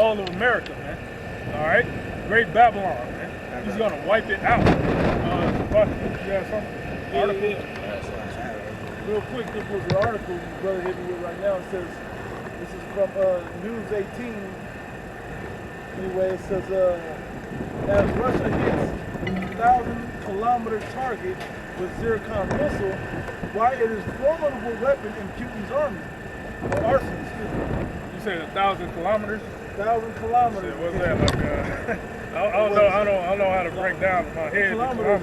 all of America, man. All right? Great Babylon, man. He's going to wipe it out. But you got something? Article? Real quick, this was the article the brother hit me with right now. It says, this is from News 18. Anyway, it says, as Russia hits 1,000-kilometer target with Zircon missile, why it is formidable weapon in Putin's army, or arsenal, excuse me. You said 1,000 kilometers? 1,000 kilometers. What's that like? I don't know how to break down in my head. Kilometers.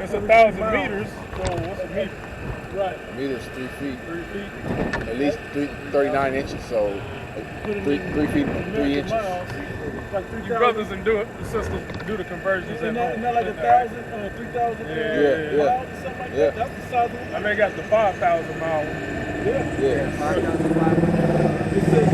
It's 1,000 meters. So what's a meter? Right. A meter is 3 feet. 3 feet. At least 39 inches. So 3 feet, 3 inches. Like you brothers and the sisters do the conversions at home. Isn't that like 1,000, 3,000 miles or something like that? That's the size of it. I mean, got the 5,000 mile one. Yeah. 5,500. It says,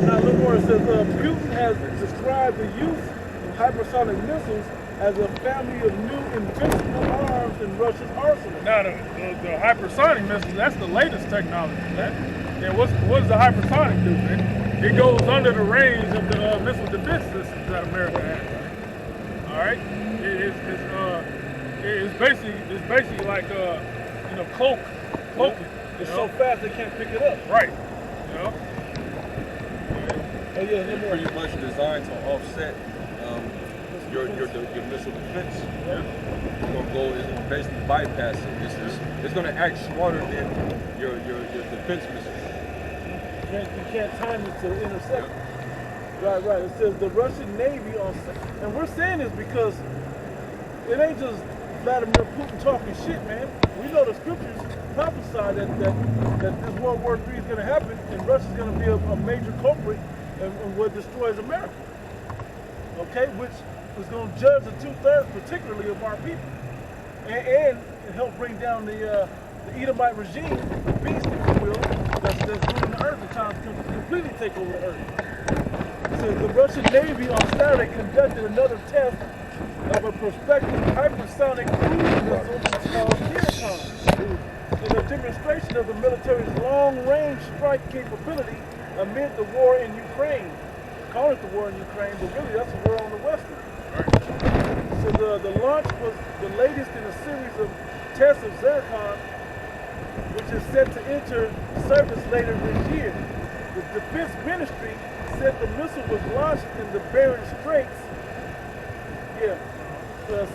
now a little more, it says, Putin has described the use of hypersonic missiles as a family of new invincible arms in Russia's arsenal. Now, the hypersonic missiles, that's the latest technology, man. And what does the hypersonic do, man? It goes under the range of the missile defense systems that America has, right? All right? It's basically like, cloaking. It's so fast they can't pick it up. Right. Oh yeah, It's pretty much designed to offset your missile defense. Yeah. It's gonna go. It's gonna basically bypass it. It's gonna act smarter than your defense missile. You can't time it to intercept. Right. It says the Russian Navy and we're saying this because it ain't just Vladimir Putin talking shit, man. We know the scriptures prophesy that this World War III is going to happen and Russia's going to be a major culprit and what destroys America. Okay, which is going to judge the 2/3, particularly of our people, and help bring down the Edomite regime, the beast, if you will, that's ruling the earth and trying to completely take over the earth. So the Russian Navy on Saturday conducted another test of a prospective hypersonic cruise missile called PT1 in a demonstration of the military's long-range strike capability amid the war in Ukraine. Call it the war in Ukraine, but really that's a war on the Western. So the launch was the latest in a series of tests of Zircon, which is set to enter service later this year. The Defense Ministry said the missile was launched in the Bering Straits,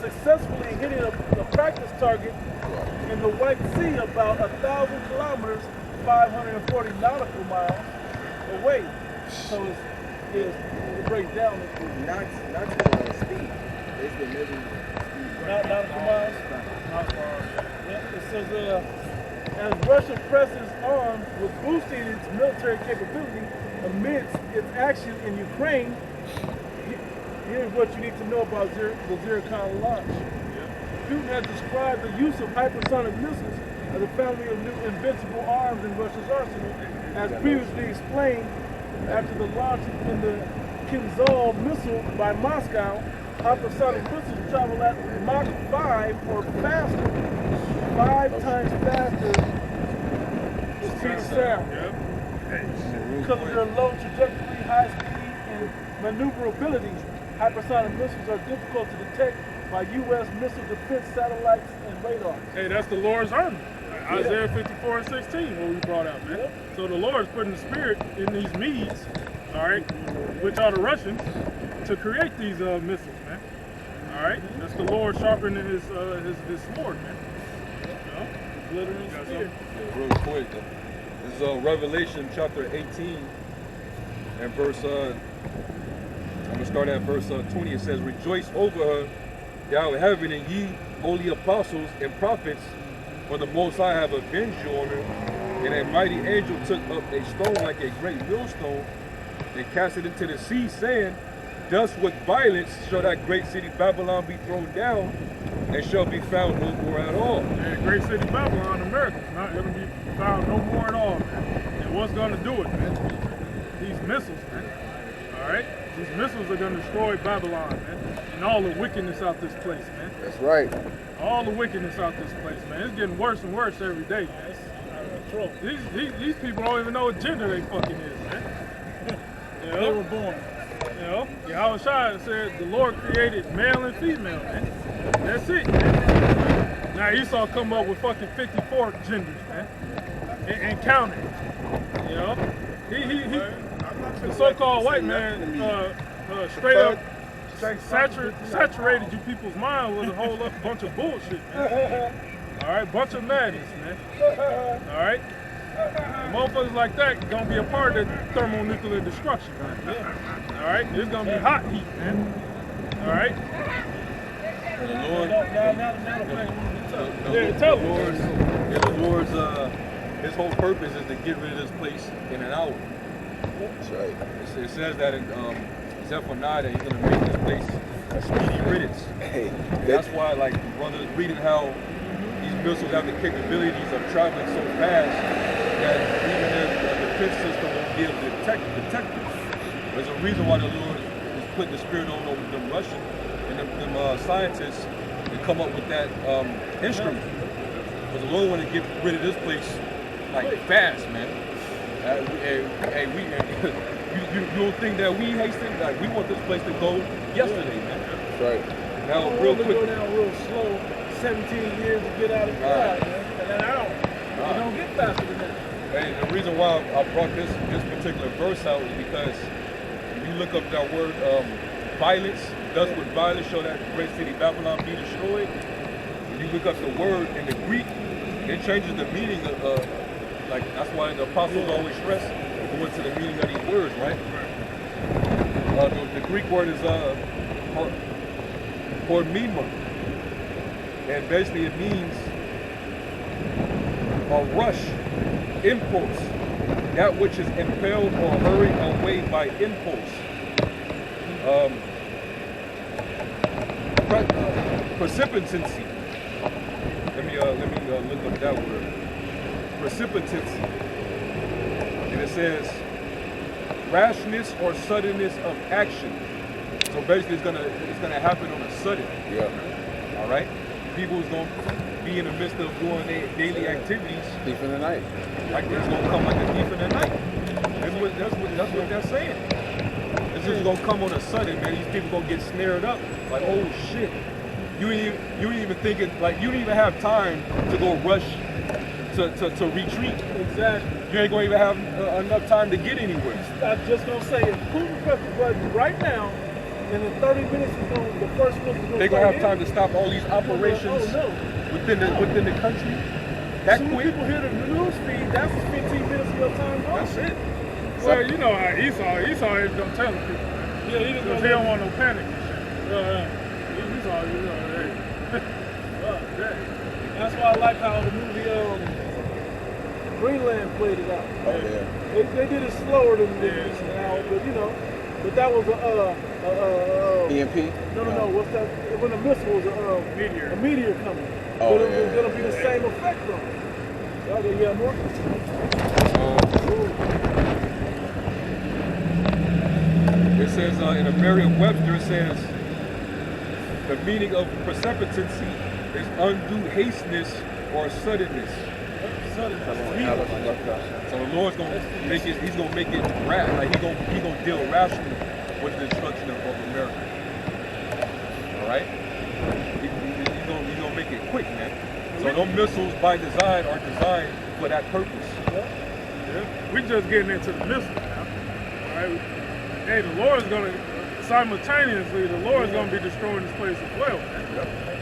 successfully hitting a practice target in the White Sea about 1,000 kilometers, 540 nautical miles away. So it breaks down. Not speed. Basically measuring speed. Nautical miles? Yeah, it says, as Russia presses on with boosting its military capability amidst its action in Ukraine, here's what you need to know about the Zircon launch. Putin has described the use of hypersonic missiles as a family of new invincible arms in Russia's arsenal, as previously explained after the launch in the Kinzhal missile by Moscow. Hypersonic missiles travel at Mach 5 or faster, 5 times faster than speed of sound. Because of their low trajectory, high speed, and maneuverability, hypersonic missiles are difficult to detect by U.S. missile defense satellites and radars. Hey, that's the Lord's army. Isaiah 54:16, what we brought out, man. So the Lord's putting the spirit in these Medes, all right, which are the Russians, to create these missiles, man. All right, that's the Lord sharpening his sword, man. Glittering spear. Real quick, this is Revelation chapter 18 and verse. I'm gonna start at verse 20. It says, "Rejoice over her, thou heaven, and ye holy apostles and prophets, for the Most High have avenged you on her. And a mighty angel took up a stone like a great millstone and cast it into the sea, saying, Thus with violence shall that great city Babylon be thrown down, and shall be found no more at all." And great city Babylon, America, it'll be found no more at all, man. And what's gonna do it, man? These missiles, man. All right? These missiles are gonna destroy Babylon, man. And all the wickedness out this place, man. That's right. All the wickedness out this place, man. It's getting worse and worse every day, man. control. These people don't even know what gender they fucking is, man. You They know? were born. You know? Yahweh Shai said the Lord created male and female, man. That's it, man. Now Esau come up with fucking 54 genders, man. And counting. You know? The so-called white man straight up saturated you people's mind with a whole bunch of bullshit, man. All right, bunch of madness, man. All right, and motherfuckers like that gonna be a part of the thermonuclear destruction, man. Yeah. All right, it's gonna be hot heat, man. All right. And the Lord, the Lord's, his whole purpose is to get rid of this place in an hour. That's right. It says that in Zephaniah that he's gonna make this place a speedy riddance. Hey, That's why, like, brothers reading how these missiles have the capabilities of traveling so fast that even if the defense system won't be able to detect them. There's a reason why the Lord is putting the spirit on them Russian and them scientists to come up with that instrument. Because the Lord want to get rid of this place like fast, man. You don't think that we hasten? Like, we want this place to go yesterday, man. that's right. Now, I real want to quick. go down real slow, 17 years to get out of the ride, man. And then I don't get faster than that. Hey, the reason why I brought this particular verse out is because if you look up that word violence, thus with violence show that great city Babylon be destroyed. If you look up the word in the Greek, it changes the meaning of like that's why the apostles always stress going to the meaning of these words, right? The Greek word is hormima, and basically it means a rush, impulse, that which is impelled or hurried away by impulse. Precipitancy. Let me look up that word. Precipitancy, and it says rashness or suddenness of action. So basically, it's gonna happen on a sudden. Yeah. All right. People is gonna be in the midst of doing their daily activities. Thief in the night. Like it's gonna come like a thief in the night. That's what they're saying. It's just gonna come on a sudden, man. These people gonna get snared up. Like, oh shit. You ain't even thinking, like, you don't even have time to go rush to retreat. Exactly. You ain't gonna even have enough time to get anywhere. I'm just gonna say, if Putin press the button right now, and in 30 minutes the first one is gonna They're gonna have time to stop all these operations within the country. That Soon as quick. people hear the news feed, that's 15 minutes of your time gone. That's it. Well, you know how Esau is gonna tell the people. Yeah, he just Because he don't want no panic and shit. Esau, you know, hey. That's why I like how the movie Greenland played it out. Oh yeah. They did it slower than this now, but you know, but that was EMP? no, what's that? When the missile was a meteor coming. Oh, but it was yeah, gonna be the same effect though. Okay, yeah, more. It says in a Merriam-Webster, it says the meaning of precipitancy is undue hasteness or suddenness. So the Lord's gonna make it. He's gonna make it like he gonna deal rationally with the destruction of America. All right. He's gonna make it quick, man. So those missiles by design are designed for that purpose. Yeah. We just getting into the missiles now. All right. Hey, the Lord's gonna simultaneously. The Lord's gonna be destroying this place as well, man.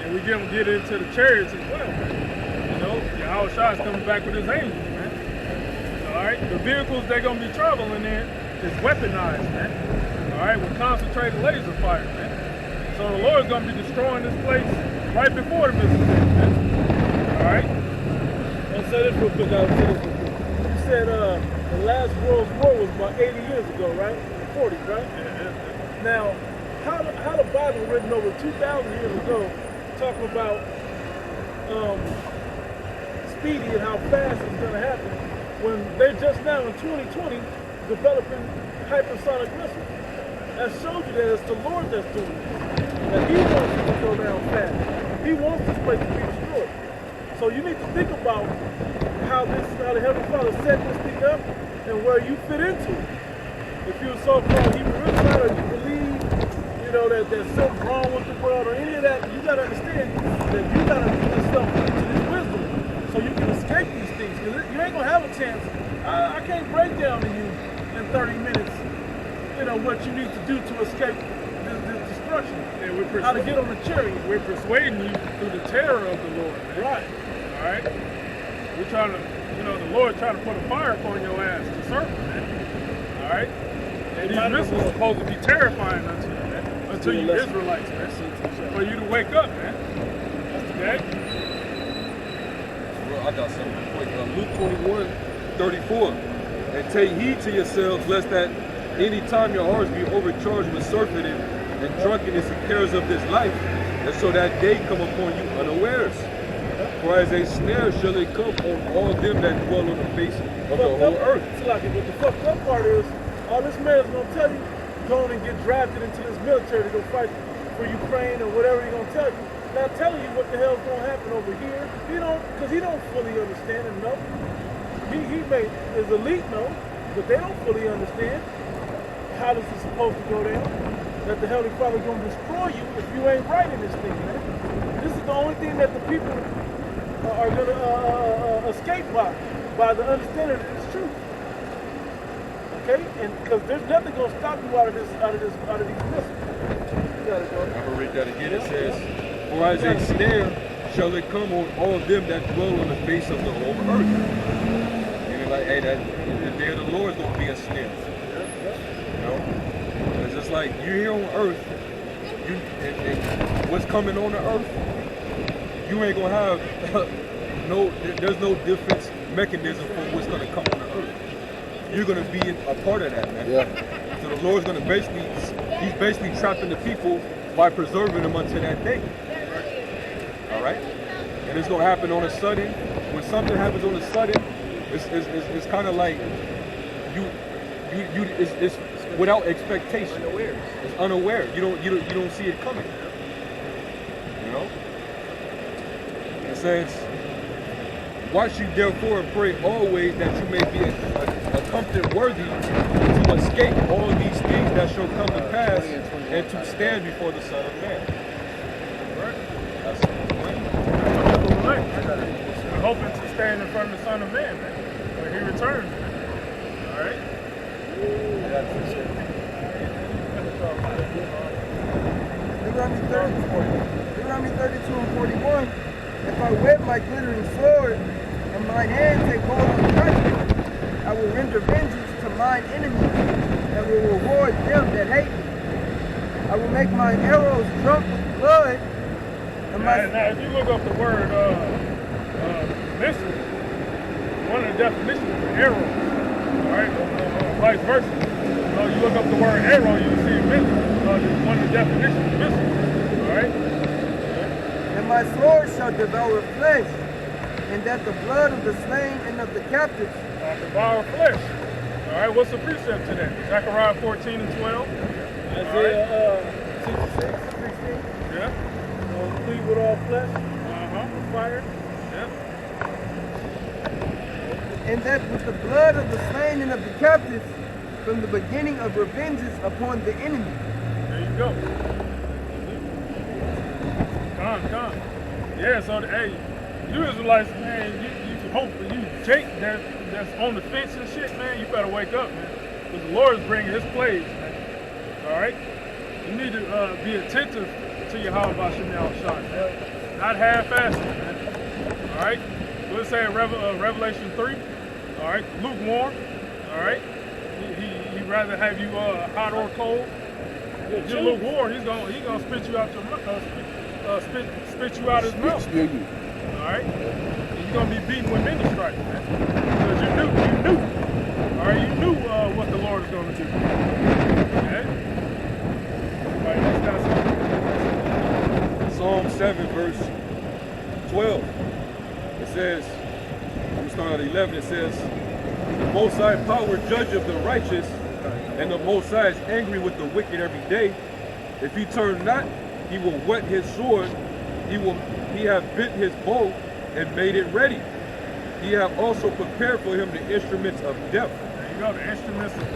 And we get into the chariots as well, man. You know, Yahweh Shai is coming back with his angels, man. All right, the vehicles they're gonna be traveling in is weaponized, man. All right, with concentrated laser fire, man. So the Lord's gonna be destroying this place right before the missiles hit, man. All right. I'll say this real quick. You said the last World War was about 80 years ago, right? 40s, right? Yeah. Now, how the Bible written over 2,000 years ago, talking about speedy and how fast it's going to happen, when they're just now in 2020 developing hypersonic missiles. That shows you that it's the Lord that's doing it. That He wants it to go down fast. He wants this place to be destroyed. So So you need to think about how the Heavenly Father set this thing up and where you fit into it. If you're a so-called Hebrew Israelite or you believe, you know, that there's something wrong with the world or any of that, you gotta understand that you gotta put yourself into this wisdom so you can escape these things. Because you ain't gonna have a chance. I can't break down to you in 30 minutes, you know, what you need to do to escape this destruction. Yeah, how to get on the chariot. We're persuading you through the terror of the Lord, man. Right. All right? We're trying to, you know, the Lord trying to put a fire upon your ass to serve him, man. All right? And these missiles are supposed to be terrifying unto you, man. Unto you Israelites, man. For you to wake up, man. Okay? Well, I got something quick. Luke 21:34. And take heed to yourselves, lest that any time your hearts be overcharged with surfeiting and drunkenness and cares of this life, and so that day come upon you unawares. For as a snare shall it come on all them that dwell on the face of the whole earth. It's like, but the fucked up part is, all this man is gonna tell you, go on and get drafted into this military to go fight for Ukraine or whatever he's gonna tell you. Not telling you what the hell's gonna happen over here. Because he don't fully understand and know. He may, his elite know, but they don't fully understand how this is supposed to go down. That the Heavenly Father is gonna destroy you if you ain't right in this thing, man. This is the only thing that the people are gonna escape by the understanding that it's true. Okay, and because there's nothing gonna stop you out of these missiles. You gotta go. I'm gonna read that again. It says, "For as a snare shall it come on all them that dwell on the face of the whole earth." Meaning, like, hey, that the day of the Lord is gonna be a snare. You know, it's just like you here on earth. And what's coming on the earth, you ain't gonna have there's no defense mechanism for what's gonna come on the earth. You're gonna be a part of that, man. Yeah. So the Lord's gonna he's basically trapping the people by preserving them until that day. All right? And it's gonna happen on a sudden. When something happens on a sudden, it's kind of like it's without expectation. It's unaware. You don't see it coming. You know? It says, "Watch you therefore and pray always that you may be accompanied worthy to escape all these things that shall come to pass and to stand before the Son of Man." Right? That's We're hoping to stand in front of the Son of Man, man, when he returns, man. All right? Deuteronomy 32 and 41. If I wet my glittering sword and mine hand take hold of the judgment, I will render vengeance to mine enemies and will reward them that hate me. I will make mine arrows drunk with blood. And Now, if you look up the word missile, one of the definitions is arrow, all right, vice versa. So you look up the word arrow, you see missile. One of the definitions is missile, all right? And my sword shall devour flesh, and that the blood of the slain and of the captives Devour flesh. All right, what's the precept to that? Zechariah 14 and 12. Isaiah 66, 16. Yeah. Plead with all flesh. Fire. Yeah. and that with the blood of the slain and of the captives, from the beginning of revenges upon the enemy. There you go. Come. Yeah, so hey, you Israelites, man, you hope you Jake that's on the fence and shit, man, you better wake up, man. Because the Lord is bringing his plagues, man. Alright? You need to be attentive to your Yahweh Shai, man. Not half-assed, man. Alright? So let's say Revelation 3. Alright, lukewarm. Alright? He'd rather have you hot or cold. If you're lukewarm, he's gonna spit you out your mouth. Spit you out his mouth. Spew you. All right, and you're gonna be beaten with many stripes, man. Because you knew. All right, you knew what the Lord is gonna do. Okay. Right, that's got Psalm something. 7, verse 12. It says, we start at 11. It says, "The Most High power, judge of the righteous, and the Most High is angry with the wicked every day. If he turn not, he will whet his sword. He have bent his bow and made it ready. He hath also prepared for him the instruments of death. There you go, the instruments of